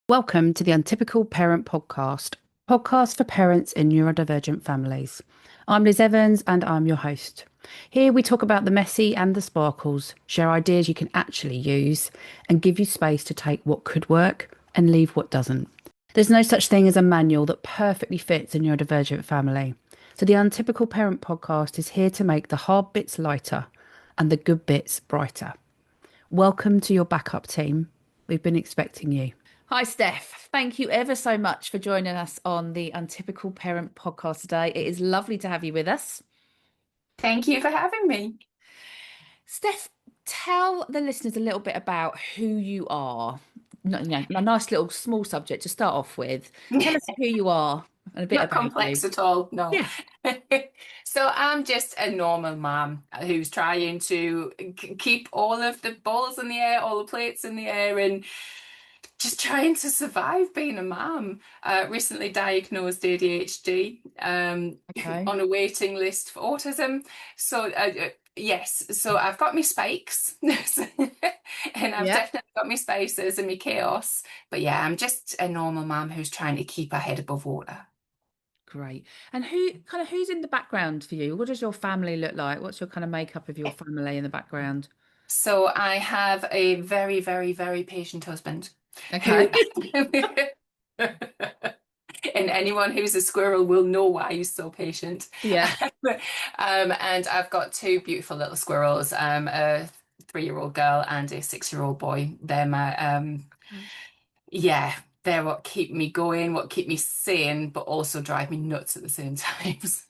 Welcome to the Untypical Parent podcast for parents in neurodivergent families. I'm Liz Evans and I'm your host. Here we talk about the messy and the sparkles, share ideas you can actually use, and give you space to take what could work and leave what doesn't. There's no such thing as a manual that perfectly fits a neurodivergent family. So the Untypical Parent podcast is here to make the hard bits lighter and the good bits brighter. Welcome to your backup team. We've been expecting you. Hi, Steph. Thank you ever so much for joining us on the Untypical Parent podcast today. It is lovely to have you with us. Thank you for having me. Steph, tell the listeners a little bit about who you are. A nice little small subject to start off with. Tell us who you are and a bit Not about you. complex at all, no. Yeah. So I'm just a normal mom who's trying to keep all of the balls in the air, all the plates in the air, and just trying to survive being a mom. Recently diagnosed ADHD, Okay. on a waiting list for autism. So yes, so I've got my spikes, and I've Yeah. definitely got my spices and my chaos. But yeah, I'm just a normal mom who's trying to keep her head above water. Great. And who's in the background for you? What does your family look like? What's your kind of makeup of your family in the background? So I have a very, very, very patient husband who, Okay. and anyone who's a squirrel will know why he's so patient. Yeah. And I've got two beautiful little squirrels, a 3-year-old girl and a 6-year-old boy. They're my, Okay. yeah, they're what keep me going, what keep me sane, but also drive me nuts at the same times.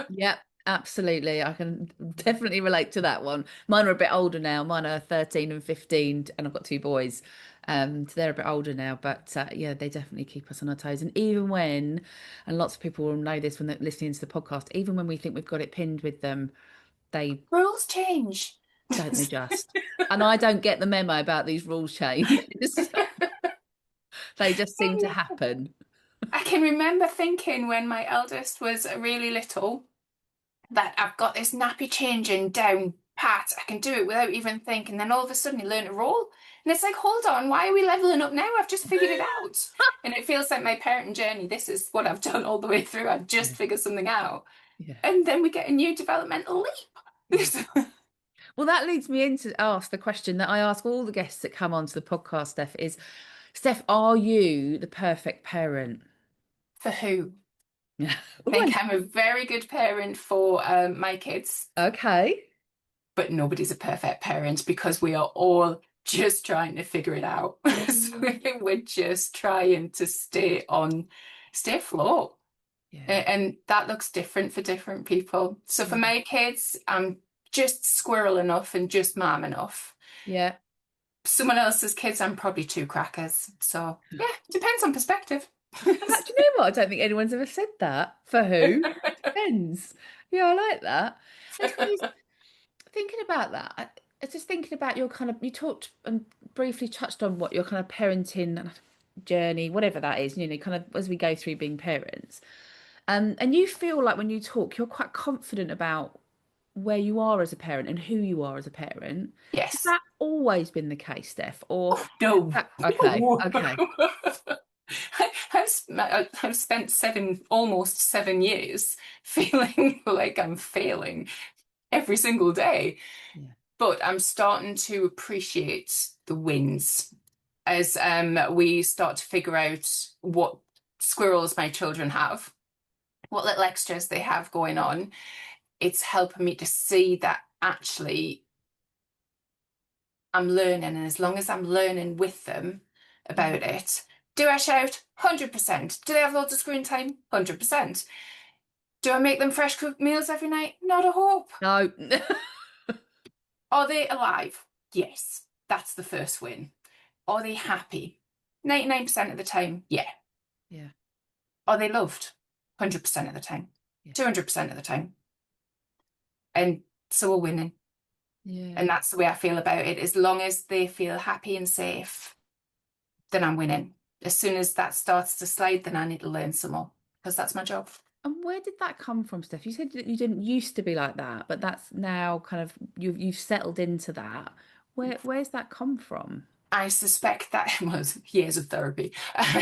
Yep, absolutely. I can definitely relate to that one. Mine are a bit older now. Mine are 13 and 15, and I've got two boys. So they're a bit older now, but yeah, they definitely keep us on our toes. And even when, and lots of people will know this when they're listening to the podcast, even when we think we've got it pinned with them, they Rules change. don't they just. And I don't get the memo about these rules changes. They just seem to happen. I can remember thinking when my eldest was really little that I've got this nappy changing down pat. I can do it without even thinking. Then all of a sudden you learn to roll. And it's like, hold on, why are we leveling up now? I've just figured it out. And it feels like my parenting journey. This is what I've done all the way through. I've just Yeah. figured something out. Yeah. And then we get a new developmental Yeah. leap. Well, that leads me in to ask the question that I ask all the guests that come onto the podcast, Steph, is Steph, are you the perfect parent? For who? Yeah. I think I'm a very good parent for my kids, Okay. but nobody's a perfect parent because we are all just trying to figure it out. So Mm. we're just trying to stay afloat. Yeah. And that looks different for different people. So for Yeah. my kids, I'm just squirrel enough and just mom enough. Yeah. Someone else's kids, I'm probably two crackers. So yeah, depends on perspective. Do you know what? I don't think anyone's ever said that. For who? Depends. Yeah, I like that. I suppose thinking about that, I just thinking about your kind of, you talked and briefly touched on what your kind of parenting journey, whatever that is, kind of as we go through being parents. And you feel like when you talk, you're quite confident about where you are as a parent and who you are as a parent. Has Yes. that always been the case, Steph? Or No. okay, No. okay, I've spent almost 7 years feeling like I'm failing every single day. yeah, But I'm starting to appreciate the wins as we start to figure out what squirrels my children have, what little extras they have going on. It's helping me to see that actually I'm learning, and as long as I'm learning with them yeah. about it, do I shout? 100%. Do they have loads of screen time? 100%. Do I make them fresh cooked meals every night? Not a hope. No, Are they alive? Yes, that's the first win. Are they happy? 99% of the time, yeah. yeah, Are they loved? 100% of the time, yeah, 200% of the time. And so we're winning. yeah. And that's the way I feel about it. As long as they feel happy and safe, then I'm winning. As soon as that starts to slide, then I need to learn some more because that's my job. And where did that come from, Steph? You said that you didn't used to be like that, but that's now kind of you've settled into that. Where's that come from? I suspect that was years of therapy.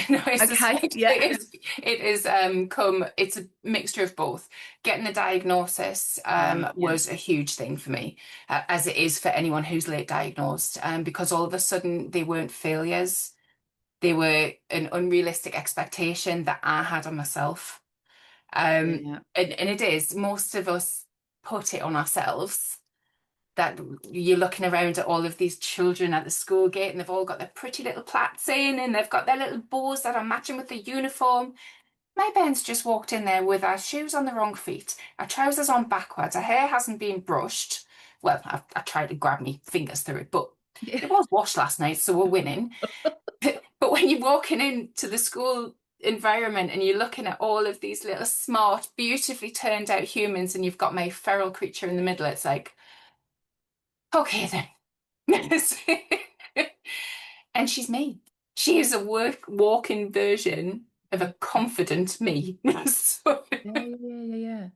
No, I Okay, suspect yeah. it's a mixture of both. Getting the diagnosis Right, yeah. was a huge thing for me, as it is for anyone who's late diagnosed, because all of a sudden they weren't failures. They were an unrealistic expectation that I had on myself. Yeah. And it is, most of us put it on ourselves, that you're looking around at all of these children at the school gate and they've all got their pretty little plaits in and they've got their little bows that are matching with the uniform. My Ben's just walked in there with our shoes on the wrong feet, our trousers on backwards, our hair hasn't been brushed. Well, I tried to grab my fingers through it, but Yeah. it was washed last night, so we're winning. But when you're walking into the school environment and you're looking at all of these little smart, beautifully turned out humans and you've got my feral creature in the middle, it's like, okay then. And she's me. She is a walking version of a confident me. So, Yeah, yeah, yeah, yeah, yeah.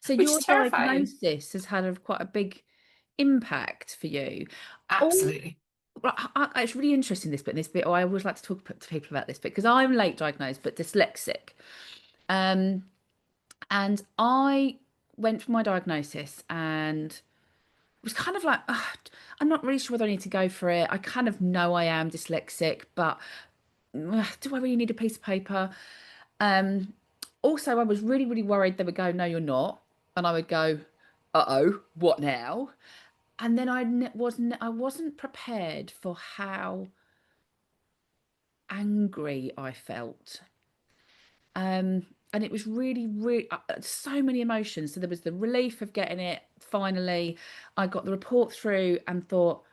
So which is your terrifying. diagnosis has had quite a big impact for you. All Absolutely. right, it's really interesting this bit. I always like to talk to people about this bit because I'm late diagnosed but dyslexic. Um, and I went for my diagnosis and was kind of like, "Ugh, I'm not really sure whether I need to go for it. I kind of know I am dyslexic, but do I really need a piece of paper? Um, Also, I was really, really worried they would go, no, you're not. And I would go, uh-oh, what now? And then I wasn't prepared for how angry I felt. And it was really, really so many emotions. So there was the relief of getting it finally. I got the report through and thought,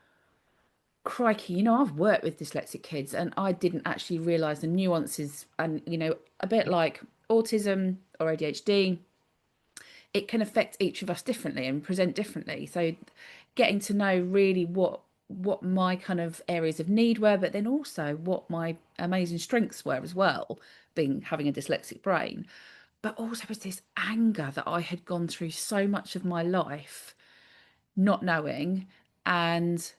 crikey, I've worked with dyslexic kids and I didn't actually realize the nuances and, a bit like autism or ADHD, it can affect each of us differently and present differently. So getting to know really what my kind of areas of need were, but then also what my amazing strengths were as well, being having a dyslexic brain. But also was this anger that I had gone through so much of my life not knowing and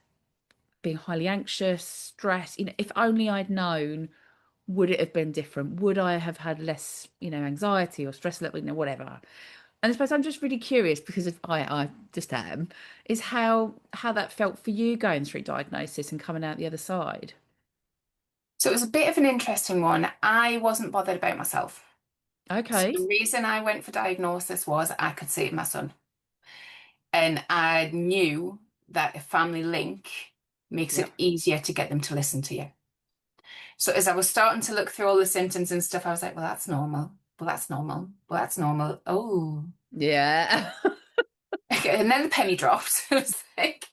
being highly anxious, stressed. If only I'd known, would it have been different? Would I have had less, anxiety or stress level, whatever? And I suppose I'm just really curious because if I just am, is how that felt for you going through diagnosis and coming out the other side. So it was a bit of an interesting one. I wasn't bothered about myself. So Okay. the reason I went for diagnosis was I could save my son. And I knew that a family link makes Yeah. it easier to get them to listen to you. So as I was starting to look through all the symptoms and stuff, I was like, well, that's normal. Well, that's normal. Well, that's normal. Oh. Yeah. Okay. And then the penny dropped. I was like,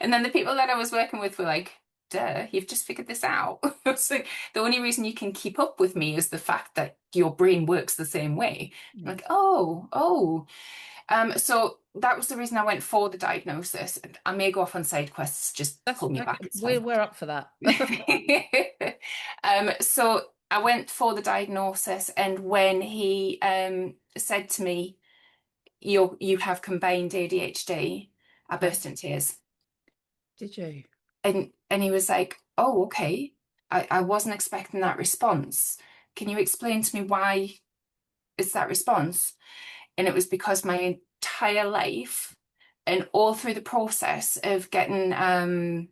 and then the people that I was working with were like, duh, you've just figured this out. I was like, the only reason you can keep up with me is the fact that your brain works the same way. I'm Yeah. like, oh, oh. So that was the reason I went for the diagnosis. I may go off on side quests, just That's pull me okay. back, it's We're fine. we're up for that. So I went for the diagnosis, and when he said to me, you have combined ADHD, I Okay. burst into tears. Did you? And he was like, oh, okay. I wasn't expecting that response. Can you explain to me why is that response? And it was because my entire life and all through the process of getting the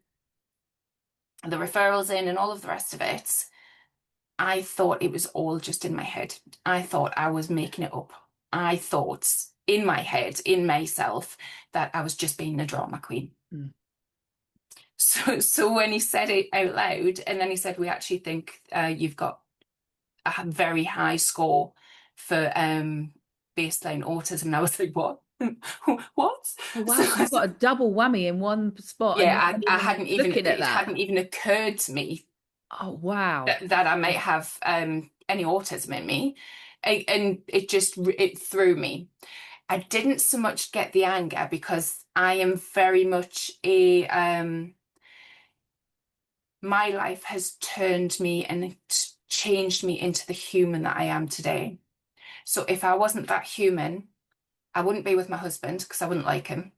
referrals in and all of the rest of it, I thought it was all just in my head. I thought I was making it up. I thought in my head, in myself, that I was just being a drama queen. Mm. So when he said it out loud, and then he said, we actually think you've got a very high score for baseline autism. And I was like, what? What? Oh So, wow, so you got a double whammy in one spot and you yeah, weren't I even hadn't even, looking at it that. hadn't even occurred to me Oh wow. that I might have any autism in me. And it just, it threw me. I didn't so much get the anger because I am very much my life has turned me and changed me into the human that I am today. So if I wasn't that human, I wouldn't be with my husband because I wouldn't like him.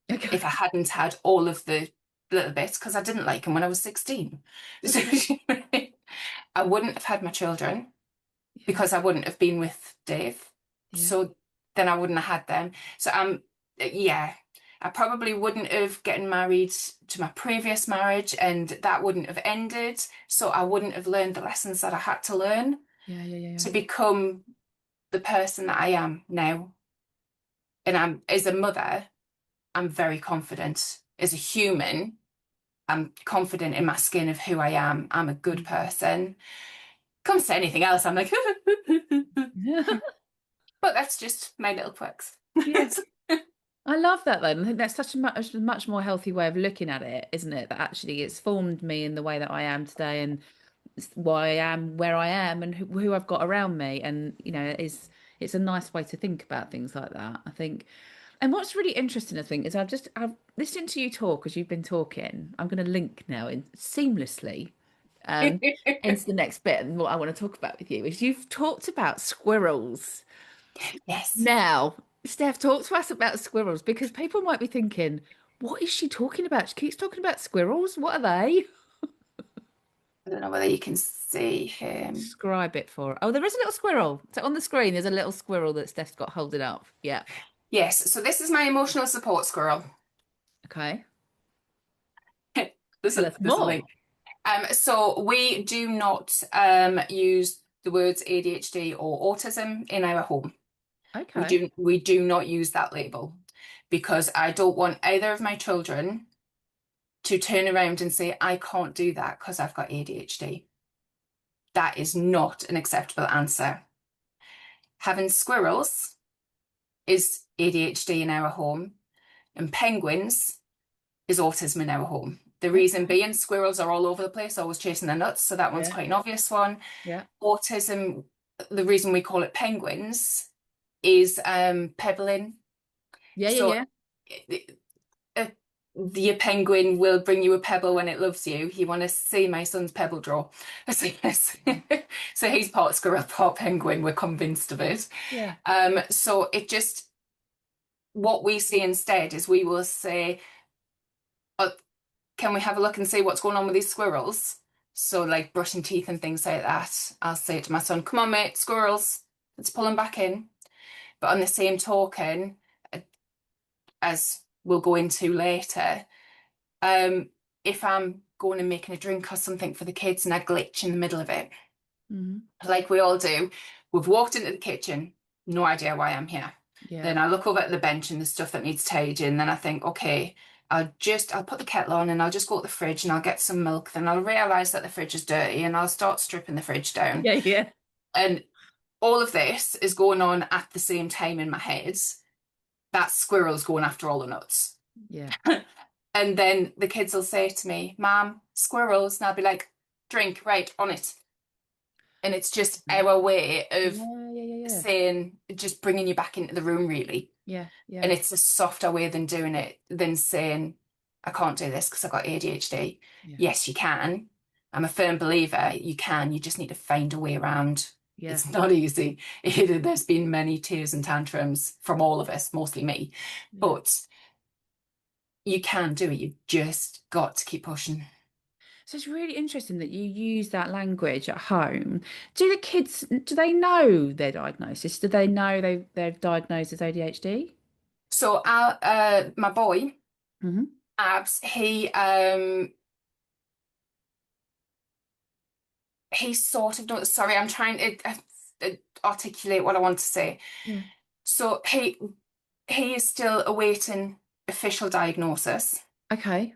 If I Okay. hadn't had all of the little bit because I didn't like him when I was 16. So Okay. I wouldn't have had my children Yeah. because I wouldn't have been with Dave. Yeah. So then I wouldn't have had them. So yeah, I probably wouldn't have gotten married to my previous marriage and that wouldn't have ended. So I wouldn't have learned the lessons that I had to learn Yeah. Yeah. Yeah. to become the person that I am now. And as a mother, I'm very confident. As a human, I'm confident in my skin of who I am. I'm a good person. Comes to anything else, I'm like, Yeah. but that's just my little quirks. Yeah. I love that though. And I think that's such a much more healthy way of looking at it, isn't it? That actually it's formed me in the way that I am today and why I am where I am and who I've got around me. And, it's a nice way to think about things like that, I think. And what's really interesting, I think, is I've listened to you talk as you've been talking. I'm going to link now in seamlessly um, into the next bit. And what I want to talk about with you is you've talked about squirrels. Yes. Now, Steph, talk to us about squirrels because people might be thinking, what is she talking about? She keeps talking about squirrels. What are they? I don't know whether you can see him. Describe it for her. Oh, there is a little squirrel. So on the screen, there's a little squirrel that Steph's got holding up. Yeah. Yes, so this is my emotional support squirrel. Okay. There's Tell a us there's a more. link. So we do not use the words ADHD or autism in our home. Okay. We do not use that label because I don't want either of my children to turn around and say, I can't do that because I've got ADHD. That is not an acceptable answer. Having squirrels is ADHD in our home, and penguins is autism in our home. The reason Okay. being, squirrels are all over the place, always chasing their nuts, so that one's Yeah. quite an obvious one. Yeah. Autism, the reason we call it penguins is pebbling. Yeah. Yeah. So Yeah. uh, your penguin will bring you a pebble when it loves you. You want to see my son's pebble draw. So, yes. So he's part squirrel, part penguin. We're convinced of it. Yeah. So it just, what we see instead is we will say, oh, can we have a look and see what's going on with these squirrels? So like brushing teeth and things like that. I'll say to my son, come on, mate, squirrels, let's pull them back in. But on the same token, as we'll go into later, um, if I'm going and making a drink or something for the kids and I glitch in the middle of it, Hmm. like we all do, we've walked into the kitchen, no idea why I'm here. Yeah. Then I look over at the bench and the stuff that needs tidying. Then I think, okay, I'll put the kettle on and I'll just go to the fridge and I'll get some milk. Then I'll realize that the fridge is dirty and I'll start stripping the fridge down. Yeah. Yeah. And all of this is going on at the same time in my head. That squirrel's going after all the nuts. Yeah. And then the kids will say to me, Mom, squirrels. And I'll be like, drink, right, on it. And it's just our way of Yeah. Yeah. Yeah. saying, just bringing you back into the room, really. Yeah. And Yeah. it's a softer way than doing it, than saying, I can't do this because I've got ADHD. Yeah. Yes, you can. I'm a firm believer you can. You just need to find a way around. Yeah. It's not easy. There's been many tears and tantrums from all of us, mostly me, Yeah. but you can do it. You've just got to keep pushing. So it's really interesting that you use that language at home. Do the kids, do they know their diagnosis? Do they know they're diagnosed as ADHD? So my boy, Hmm. Abs, he sort of knows. Sorry, I'm trying to articulate what I want to say. Yeah. So he is still awaiting official diagnosis, Okay.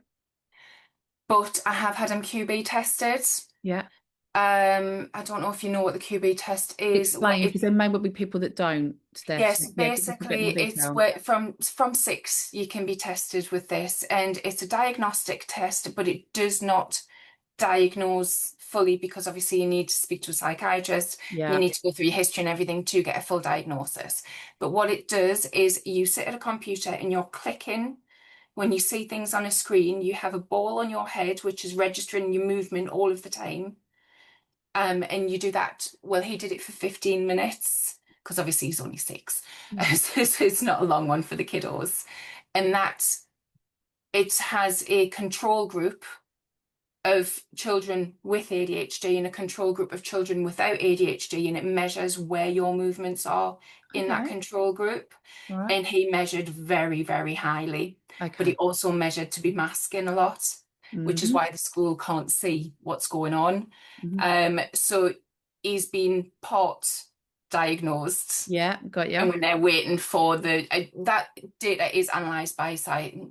but I have had him QB tested. Yeah. I don't know if you know what the QB test is. Explain, because It's there may well be people that don't, Steph. So Yes, yeah, give us a bit basically more it's detail. where from six you can be tested with this, and it's a diagnostic test, but it does not diagnose fully because obviously you need to speak to a psychiatrist, you Yeah. need to go through your history and everything to get a full diagnosis. But what it does is you sit at a computer and you're clicking. When you see things on a screen, you have a ball on your head which is registering your movement all of the time. And you do that. Well, he did it for 15 minutes because obviously he's only six. Mm. So it's not a long one for the kiddos. And that it has a control group of children with ADHD and a control group of children without ADHD, and it measures where your movements are in that Okay. control group. All right. And he measured very, very highly, but he Okay. also measured to be masking a lot, which is Mm-hmm. why the school can't see what's going on. Hmm. So he's been part diagnosed, Yeah, got you. and we're now waiting for the that data is analysed by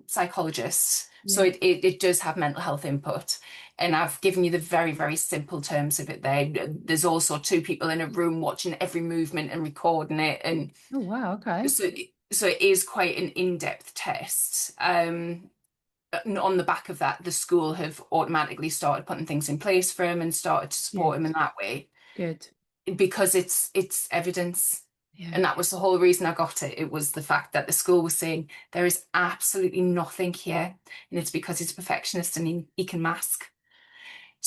psychologists, so Yeah. it does have mental health input. And I've given you the very, very simple terms of it there. There's also two people in a room watching every movement and recording it, and Oh, wow. Okay. so it is quite an in-depth test. On the back of that, the school have automatically started putting things in place for him and started to support Good. him in that way Good. because it's evidence. Yeah. And that was the whole reason I got it. It was the fact that the school was saying there is absolutely nothing here, and it's because he's a perfectionist and he can mask.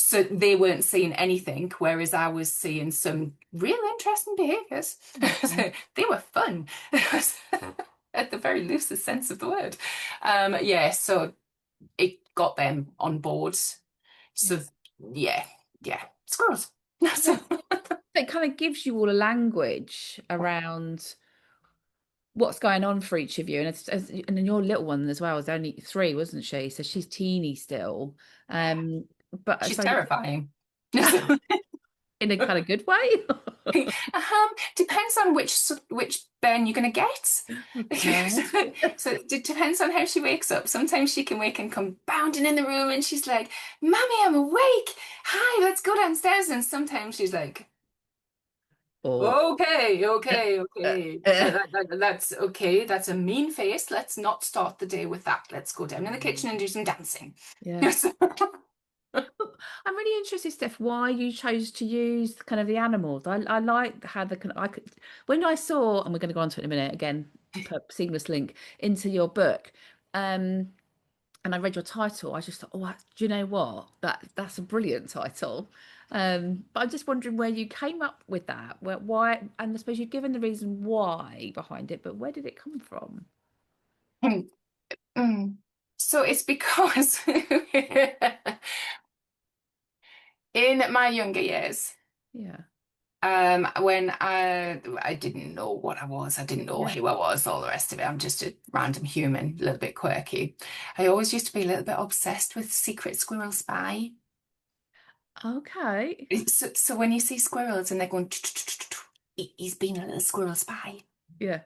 So they weren't seeing anything, whereas I was seeing some real interesting behaviours. Okay. They were fun, at the very loosest sense of the word. Yeah, so it got them on board. Yeah. So yeah, yeah, squirrels. Yeah. It kind of gives you all a language around what's going on for each of you. And and then your little one as well was only 3, wasn't she? So she's teeny still. Um, but I She's suppose terrifying. in a kind of good way. Depends on which Ben you're gonna get. Okay. So it depends on how she wakes up. Sometimes she can wake and come bounding in the room and she's like, "Mommy, I'm awake. Hi, let's go downstairs." And sometimes she's like, Or "Okay, okay, uh, okay. uh, That's okay. That's a mean face. Let's not start the day with that. Let's go down in the kitchen and do some dancing." yeah. I'm really interested, Steph, why you chose to use kind of the animals. I like how I could when I saw, and we're going to go on to it in a minute again, put seamless link into your book. Um, and I read your title, I just thought, oh, do you know what? That's a brilliant title. But I'm just wondering where you came up with that. Why? And I suppose you've given the reason why behind it, but where did it come from? Mm. So it's because in my younger years, Yeah. when I didn't know what I was, I didn't know Yeah. who I was, all the rest of it. I'm just a random human, a little bit quirky. I always used to be a little bit obsessed with Secret Squirrel Spy. Okay. So when you see squirrels and they're going, he's been a little squirrel spy. Yeah.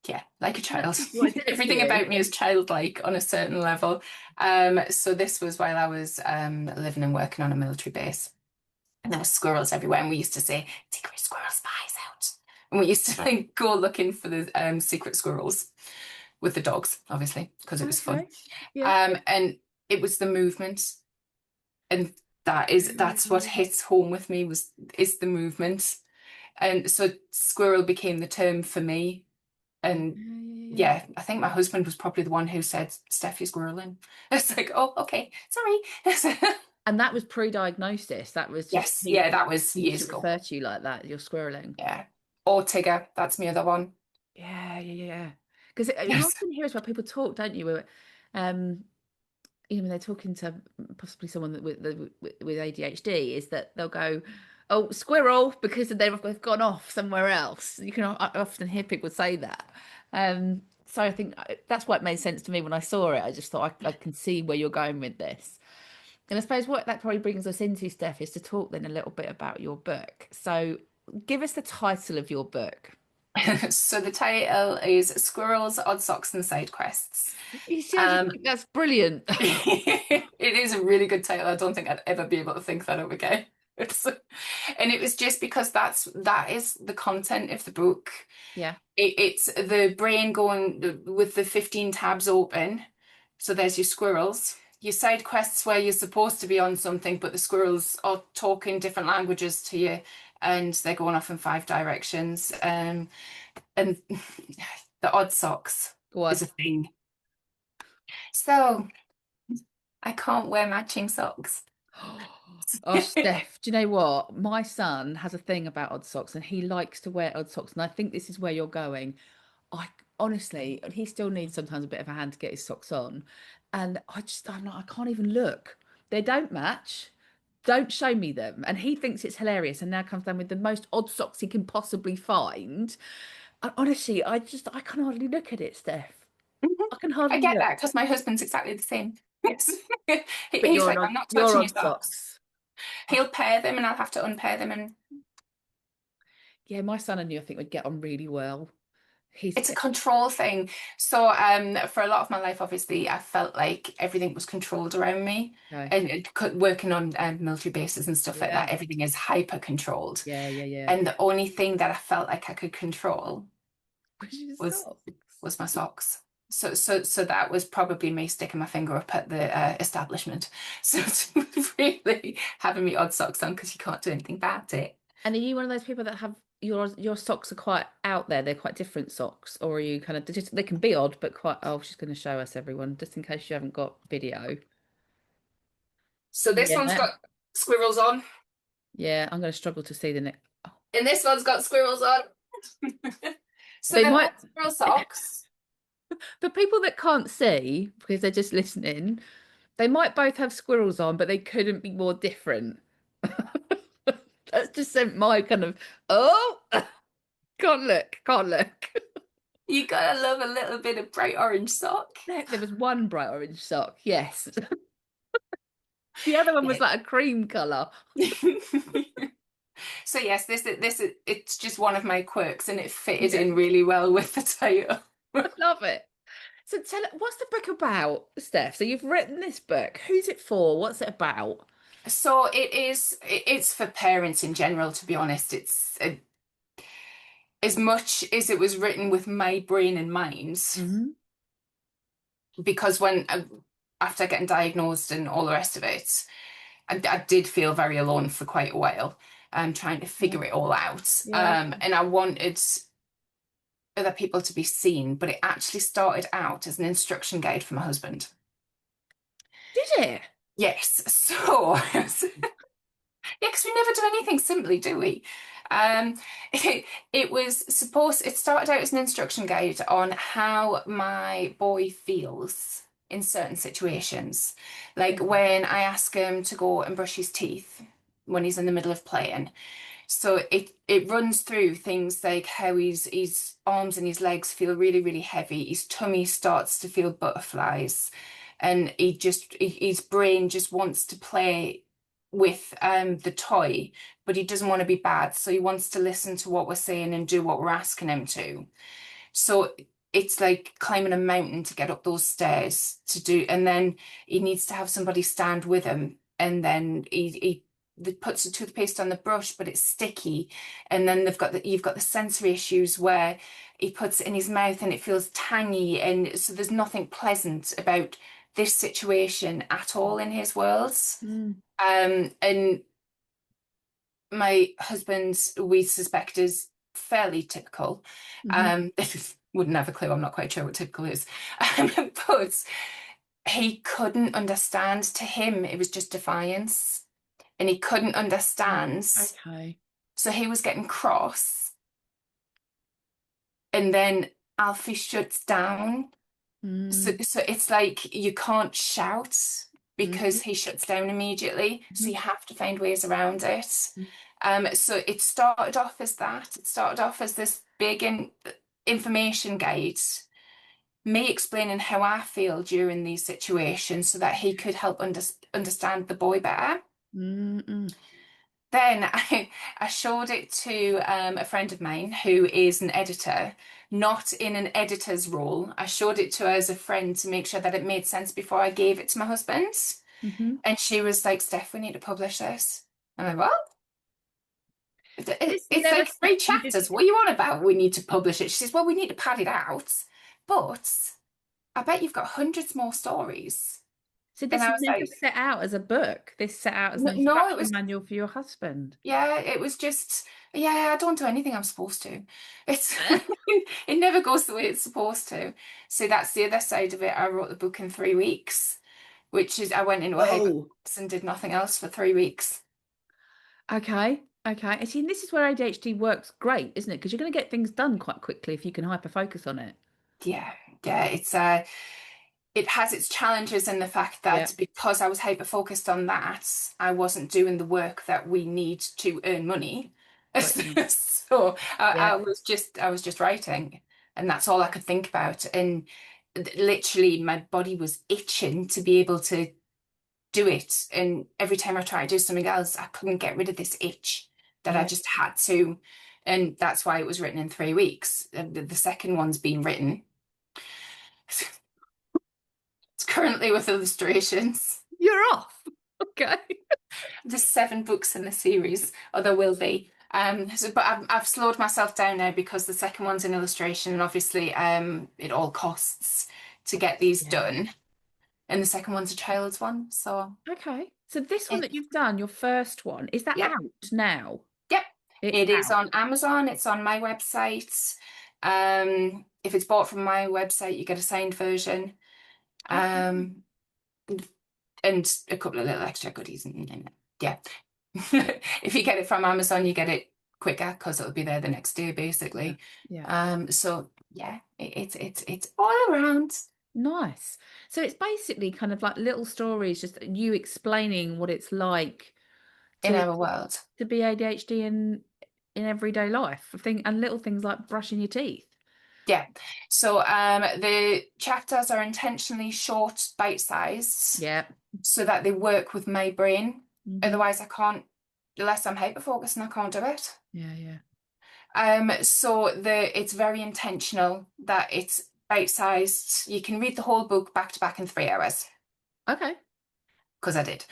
Yeah, like a That's child. what it did it for Everything you. about me is childlike on a certain level. So this was while I was living and working on a military base. And there were squirrels everywhere, and we used to say, "Secret squirrel spies out." And we used to like go looking for the secret squirrels with the dogs, obviously, because it was fun. Okay. Yeah. And it was the movement, and that's what hits home with me is the movement. And so squirrel became the term for me. And Yeah, yeah, yeah. yeah, I think my husband was probably the one who said, "Steph, you're squirreling." It's like, oh, okay, sorry. And that was pre-diagnosis. That was just Yes, yeah, that was he used years to ago. refer to you like that. You're squirreling. Yeah. Or Tigger, that's my other one. Yeah, yeah, yeah. Because you Yes. often hear as well people talk, don't you? Um, when they're talking to possibly someone with ADHD, is that they'll go, "Oh, squirrel," because they've gone off somewhere else. You can often hear people say that. So I think that's why it made sense to me when I saw it. I just thought I can see where you're going with this. And I suppose what that probably brings us into, Steph, is to talk then a little bit about your book. So give us the title of your book. So the title is Squirrels, Odd Socks and Side Quests. You see, I just Um, think that's brilliant. it is a really good title. I don't think I'd ever be able to think that up again. And it was just because that is the content of the book. Yeah. It's the brain going with the 15 tabs open. So there's your squirrels, your side quests where you're supposed to be on something, but the squirrels are talking different languages to you and they're going off in 5 directions. And the odd socks Go is on. a thing. So I can't wear matching socks. Oh, Steph, do you know what? My son has a thing about odd socks and he likes to wear odd socks. And I think this is where you're going. I honestly, he still needs sometimes a bit of a hand to get his socks on. And I'm like, I can't even look. They don't match. Don't show me them. And he thinks it's hilarious and now comes down with the most odd socks he can possibly find. And honestly, I can hardly look at it, Steph. Mhm. I can I hardly get look. that because my husband's exactly the same. Yes. But He's like, I'm not you're touching your on socks. socks. Oh, He'll pair them and I'll have to unpair them. And yeah, my son and you, I think, would get on really well. He's it's a control thing. So for a lot of my life, obviously, I felt like everything was controlled around me. okay. And working on military bases and stuff like Yeah, that, everything is hyper controlled. yeah. And the only thing that I felt like I could control Where's your was socks? my socks. So that was probably me sticking my finger up at the establishment. So it's really having me odd socks on because you can't do anything about it. And are you one of those people that have your socks are quite out there? They're quite different socks, or are you kind of just they can be odd, but quite. Oh, she's going to show us everyone, just in case you haven't got video. So this one's Yeah, got squirrels on, yeah. I'm going to struggle to see the neck. Oh, and this one's got squirrels on. So they they're might. both squirrel socks. For people that can't see because they're just listening, they might both have squirrels on, but they couldn't be more different. That's just sent my kind of oh, can't look, can't look. You gotta love a little bit of bright orange sock. There was one bright orange sock, yes. The other one was Yeah. like a cream colour. So yes, this is it's just one of my quirks, and it fitted Yeah, in really well with the title. I love it. So tell it, what's the book about, Steph? So you've written this book. Who's it for? What's it about? So it's for parents in general, to be honest. It's as much as it was written with my brain in mind, Hmm. because when after getting diagnosed and all the rest of it, I did feel very alone for quite a while, trying to Yeah. figure it all out. Yeah. And I wanted other people to be seen, but it actually started out as an instruction guide for my husband. Did it? Yes, so yeah, because we never do anything simply, do we? Um, it started out as an instruction guide on how my boy feels in certain situations. Like Okay. when I ask him to go and brush his teeth when he's in the middle of playing. So it runs through things like how his arms and his legs feel really, really heavy. His tummy starts to feel butterflies, and his brain just wants to play with the toy, but he doesn't want to be bad. So he wants to listen to what we're saying and do what we're asking him to. So it's like climbing a mountain to get up those stairs to do, and then he needs to have somebody stand with him, and then he puts the toothpaste on the brush, but it's sticky, and then you've got the sensory issues where he puts it in his mouth and it feels tangy, and so there's nothing pleasant about this situation at all in his world. Mm. And my husband, we suspect, is fairly typical. Hmm. Wouldn't have a clue. I'm not quite sure what typical is. But he couldn't understand. To him, it was just defiance. And he couldn't understand. Okay. So he was getting cross. And then Alfie shuts down. So, Mm. so it's like you can't shout Hmm. because he shuts down immediately. So Hmm. you have to find ways around it. Hmm. So it started off as that. It started off as this big information guide, me explaining how I feel during these situations so that he could help understand the boy better. Mm. Then I showed it to a friend of mine who is an editor, not in an editor's role. I showed it to her as a friend to make sure that it made sense before I gave it to my husband. Hmm. And she was like, Steph, we need to publish this. I'm like, what? This It's never like three you just chapters. What are you on about? We need to publish it. She says, well, we need to pad it out. But I bet you've got hundreds more stories. so And this I was was never like, set out as a book. This set out as an No, it instruction was manual for your husband. yeah, it was just, yeah, I don't do anything I'm supposed to. It's it never goes the way it's supposed to. So that's the other side of it. I wrote the book in 3 weeks, which is I went into a Whoa. hyperfocus and did nothing else for 3 weeks. Okay. Okay. And see, this is where ADHD works great, isn't it? Because you're going to get things done quite quickly if you can hyper focus on it. Yeah, yeah, it has its challenges in the fact Yeah, that because I was hyper focused on that, I wasn't doing the work that we need to earn money. got you. So Yeah, I was just writing, and that's all I could think about. And literally, my body was itching to be able to do it. And every time I tried to do something else, I couldn't get rid of this itch that I yeah. just had to. And that's why it was written in 3 weeks. The second one's been written. It's currently with illustrations. You're off. Okay. There's 7 books in the series, or there will be. But I've slowed myself down now because the second one's an illustration, and obviously, it all costs to get these Yeah. done. And the second one's a child's one, so Okay. So this one it, that you've done, your first one, is that yep, out now? yep. It's It is out. on Amazon. It's on my website. If it's bought from my website, you get a signed version. Okay. Um, and a couple of little extra goodies. And yeah, if you get it from Amazon, you get it quicker because it'll be there the next day, Yeah. basically. Yeah. So yeah, it's all around Nice. So it's basically kind of like little stories, just you explaining what it's like in to our world. to be ADHD in everyday life. And little things like brushing your teeth. Yeah. So the chapters are intentionally short, bite-sized, Yeah. so that they work with my brain. Hmm. Otherwise, I can't. Unless I'm hyper-focused, and I can't do it. Yeah, yeah. So it's very intentional that it's bite-sized. You can read the whole book back to back in 3 hours Okay. because I did.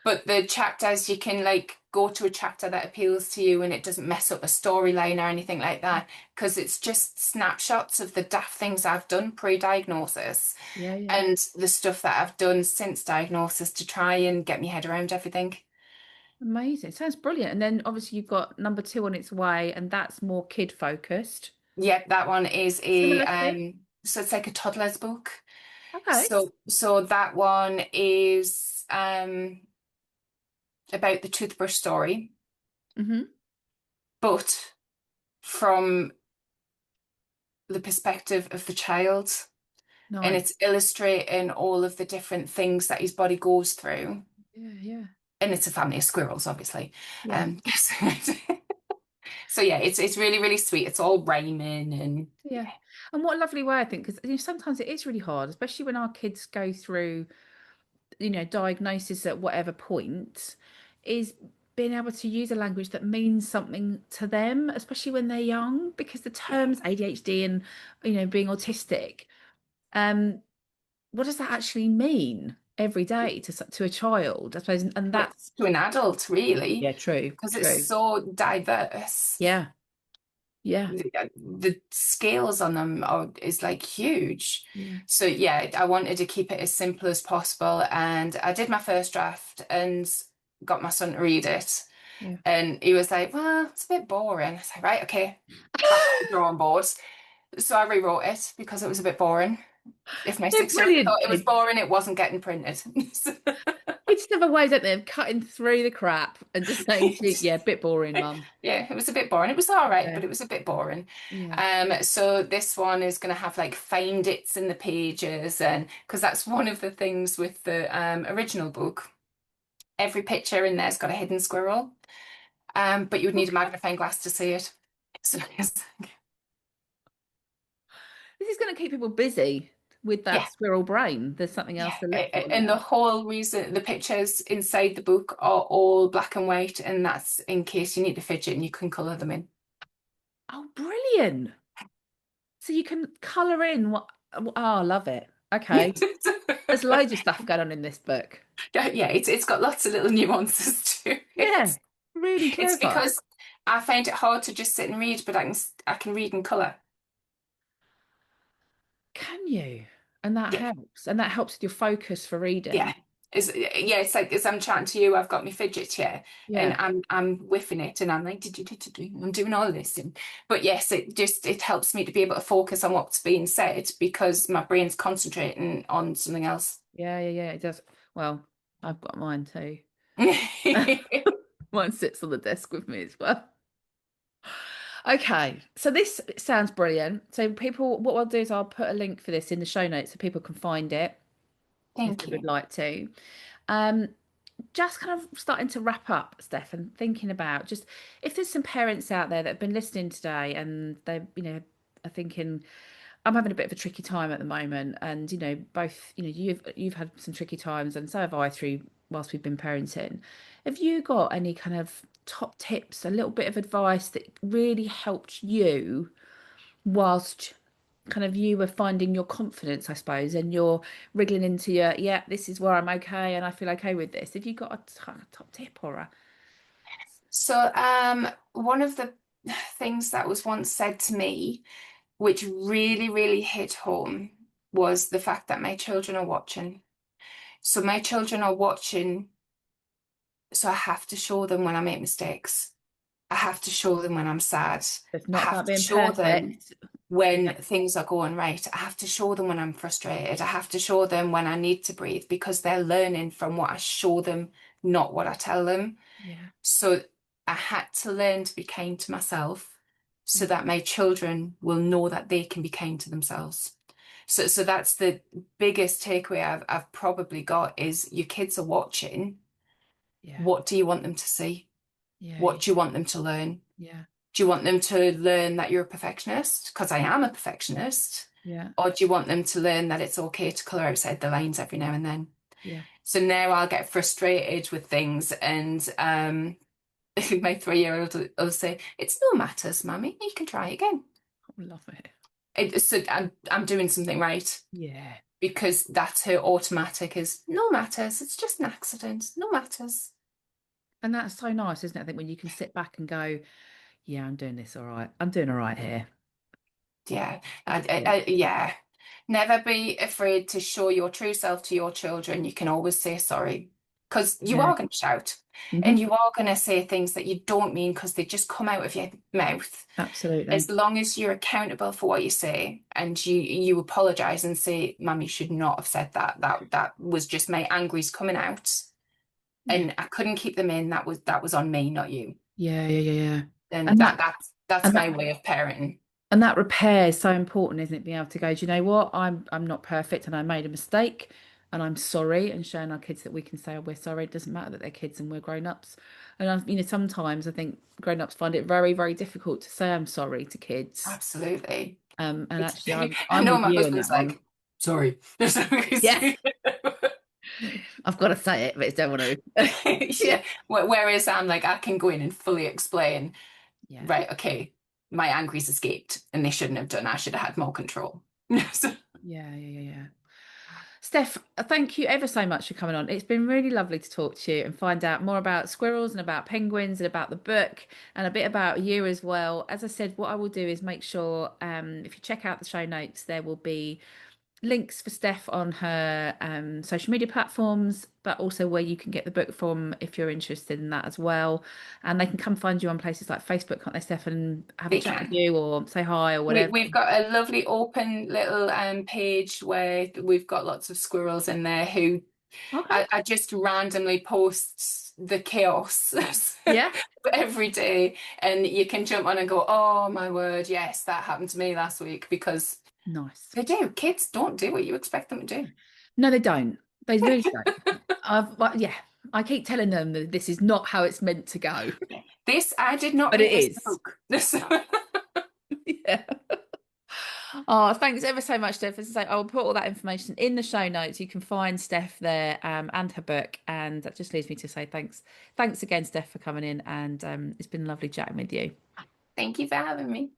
But the chapters, you can like go to a chapter that appeals to you and it doesn't mess up a storyline or anything like that because it's just snapshots of the daft things I've done pre-diagnosis Yeah, yeah. and the stuff that I've done since diagnosis to try and get my head around everything. Amazing. Sounds brilliant. And then obviously you've got number two on its way, and that's more kid focused. Yeah, that one is Similar thing. so it's like a toddler's book. Okay. So that one is about the toothbrush story, Hmm. but from the perspective of the child. And Nice. it's illustrating all of the different things that his body goes through. Yeah, yeah. And it's a family of squirrels, obviously. Yeah. So yeah, it's really, really sweet. It's all rhyming and Yeah. And what a lovely way, I think, because sometimes it is really hard, especially when our kids go through, diagnosis at whatever point, is being able to use a language that means something to them, especially when they're young, because the terms ADHD and, being autistic, um, what does that actually mean every day to a child, I suppose? And well, that's, to an adult, really, yeah, true, because it's true. so diverse. Yeah, yeah, The scales on them is like huge. yeah, So yeah, I wanted to keep it as simple as possible. And I did my first draft and got my son to read it. yeah. And he was like, well, it's a bit boring. I was like, right, okay, back to the drawing board. So I rewrote it because it was a bit boring. If my They're 6-year-old brilliant thought it was kids. boring, it wasn't getting printed. Kids have a way, don't they, of cutting through the crap and just saying, yeah, bit boring, mum. Yeah, it was a bit boring. It was all right, but Yeah, it was a bit boring. yeah, So this one is going to have like find its in the pages, and because that's one of the things with the original book. Every picture in there's got a hidden squirrel, but you would need a okay. magnifying glass to see it. So This is going to keep people busy with that yeah, squirrel brain. There's something yeah, else to look for and the now. whole reason the pictures inside the book are all black and white, and that's in case you need to fidget and you can color them in. Oh, brilliant. So you can colour in what, oh, I love it. Okay. There's loads of stuff going on in this book. Yeah, yeah, it's got lots of little nuances to Yeah, it. really It's clever. because I find it hard to just sit and read, but I can read in color. Can you? And that Yeah, helps. And that helps with your focus for yeah. reading. It's like as I'm chatting to you, I've got my fidget here, and Yeah. I'm whiffing it, and I'm like, I'm doing all this, but yes, it helps me to be able to focus on what's being said because my brain's concentrating on something else. Yeah, yeah, yeah. It does. Well, I've got mine too. Mine sits on the desk with me as well. Okay, so this sounds brilliant. So people, what I'll do is I'll put a link for this in the show notes so people can find it if they Thank would you. like to. Um, just kind of starting to wrap up, Steph, and thinking about just if there's some parents out there that have been listening today and they, are thinking, I'm having a bit of a tricky time at the moment, and both, you've had some tricky times, and so have I through whilst we've been parenting. Have you got any kind of top tips, a little bit of advice that really helped you whilst kind of you were finding your confidence, I suppose, and you're wriggling into your, yeah, this is where I'm okay and I feel okay with this. Have you got a top tip or a, So, one of the things that was once said to me, which really, really hit home, was the fact that my children are watching. So my children are watching, so I have to show them when I make mistakes. I have to show them when I'm sad. it's I not have about to being show them perfect. when Yeah, things are going right. I have to show them when I'm frustrated. I have to show them when I need to breathe because they're learning from what I show them, not what I tell them. yeah, So I had to learn to be kind to myself so yeah, that my children will know that they can be kind to themselves. So that's the biggest takeaway I've probably got is your kids are watching. yeah, What do you want them to see? yeah, What do you want them to learn? yeah, Do you want them to learn that you're a perfectionist? Because I am a perfectionist. yeah, Or do you want them to learn that it's okay to colour outside the lines every now and then? yeah. So now I'll get frustrated with things and my 3-year-old will say, "It's no matters, Mummy. You can try again." I love it. So I'm doing something right Yeah. because that's her automatic is no matters. It's just an accident. No matters. And that's so nice, isn't it? I think when you can sit back and go, yeah, I'm doing this all right. I'm doing all right here. Yeah, Yeah. yeah. Never be afraid to show your true self to your children. You can always say sorry because you Yeah. are going to shout and Hmm. you are going to say things that you don't mean because they just come out of your mouth. As Absolutely. long as you're accountable for what you say and you apologize and say, "Mum, you should not have said that. That was just my angry's coming out, Yeah. and I couldn't keep them in. That was on me, not you." Yeah, yeah, yeah, yeah. And And that that's and my that way of parenting. and that repair is so important, isn't it? Being able to go, do you know what? I'm not perfect and I made a mistake and I'm sorry, and showing our kids that we can say, oh, we're sorry. It doesn't matter that they're kids and we're grown-ups. And sometimes I think grown-ups find it very, very difficult to say I'm sorry to kids. Absolutely. And It's, actually I I'm know with my you on husband's that one. like, sorry. Yeah, I've got to say it, but it's don't want to. Yeah. Yeah. Whereas I'm like, I can go in and fully explain, Yeah. right, okay, my angry's escaped and they shouldn't have done. I should have had more control. So, Yeah, yeah, yeah, yeah. Steph, thank you ever so much for coming on. It's been really lovely to talk to you and find out more about squirrels and about penguins and about the book and a bit about you as well. As I said, what I will do is make sure if you check out the show notes, there will be links for Steph on her social media platforms, but also where you can get the book from if you're interested in that as well. And they can come find you on places like Facebook, can't they, Steph, and have a they chat with can. you or say hi or whatever. We've got a lovely open little page where we've got lots of squirrels in there who Okay. I just randomly post the chaos Yeah. every day, and you can jump on and go, "Oh my word, yes, that happened to me last week," because Nice. they do. Kids don't do what you expect them to No, they don't. They really don't. Yeah, I keep telling them that this is not how it's meant to go, do. This, I did not but it read this in the is. book. This, Yeah. Oh, thanks ever so much, Steph. As I say, I'll put all that information in the show notes. You can find Steph there, and her book. And that just leaves me to say thanks. Thanks again, Steph, for coming in. And it's been lovely chatting with you. thank you for having me.